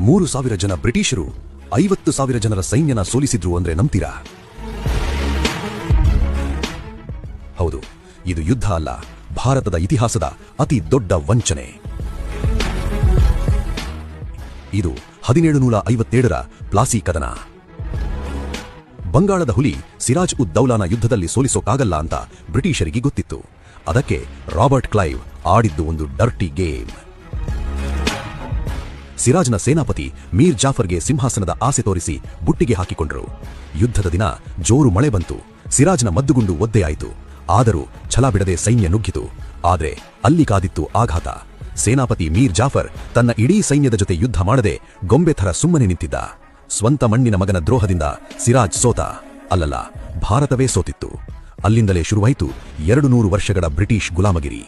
3,000 ಜನ ಬ್ರಿಟಿಷರು 50,000 ಜನರ ಸೈನ್ಯನ ಸೋಲಿಸಿದ್ರು ಅಂದ್ರೆ ನಂಬ್ತೀರಾ? ಹೌದು, ಇದು ಯುದ್ಧ ಅಲ್ಲ, ಭಾರತದ ಇತಿಹಾಸದ ಅತಿ ದೊಡ್ಡ ವಂಚನೆ. ಇದು 1757ರ ಪ್ಲಾಸಿ ಕದನ. ಬಂಗಾಳದ ಹುಲಿ ಸಿರಾಜ್ ಉದ್ ದೌಲಾನ ಯುದ್ಧದಲ್ಲಿ ಸೋಲಿಸೋಕಾಗಲ್ಲ ಅಂತ ಬ್ರಿಟಿಷರಿಗೆ ಗೊತ್ತಿತ್ತು. ಅದಕ್ಕೆ ರಾಬರ್ಟ್ ಕ್ಲೈವ್ ಆಡಿದ್ದು ಒಂದು ಡರ್ಟಿ ಗೇಮ್. ಸಿರಾಜ್ನ ಸೇನಾಪತಿ ಮೀರ್ ಜಾಫರ್ಗೆ ಸಿಂಹಾಸನದ ಆಸೆ ತೋರಿಸಿ ಬುಟ್ಟಿಗೆ ಹಾಕಿಕೊಂಡ್ರು. ಯುದ್ಧದ ದಿನ ಜೋರು ಮಳೆ ಬಂತು. ಸಿರಾಜ್ನ ಮದ್ದುಗುಂಡು ಒದ್ದೆಯಾಯಿತು. ಆದರೂ ಛಲ ಬಿಡದೆ ಸೈನ್ಯ ನುಗ್ಗಿತು. ಆದ್ರೆ ಅಲ್ಲಿ ಕಾದಿತ್ತು ಆಘಾತ. ಸೇನಾಪತಿ ಮೀರ್ ಜಾಫರ್ ತನ್ನ ಇಡೀ ಸೈನ್ಯದ ಜೊತೆ ಯುದ್ಧ ಮಾಡದೆ ಗೊಂಬೆ ಥರ ಸುಮ್ಮನೆ ನಿಂತಿದ್ದ. ಸ್ವಂತ ಮಣ್ಣಿನ ಮಗನ ದ್ರೋಹದಿಂದ ಸಿರಾಜ್ ಸೋತ. ಅಲ್ಲಲ್ಲ, ಭಾರತವೇ ಸೋತಿತ್ತು. ಅಲ್ಲಿಂದಲೇ ಶುರುವಾಯಿತು 200 ವರ್ಷಗಳ ಬ್ರಿಟಿಷ್ ಗುಲಾಮಗಿರಿ.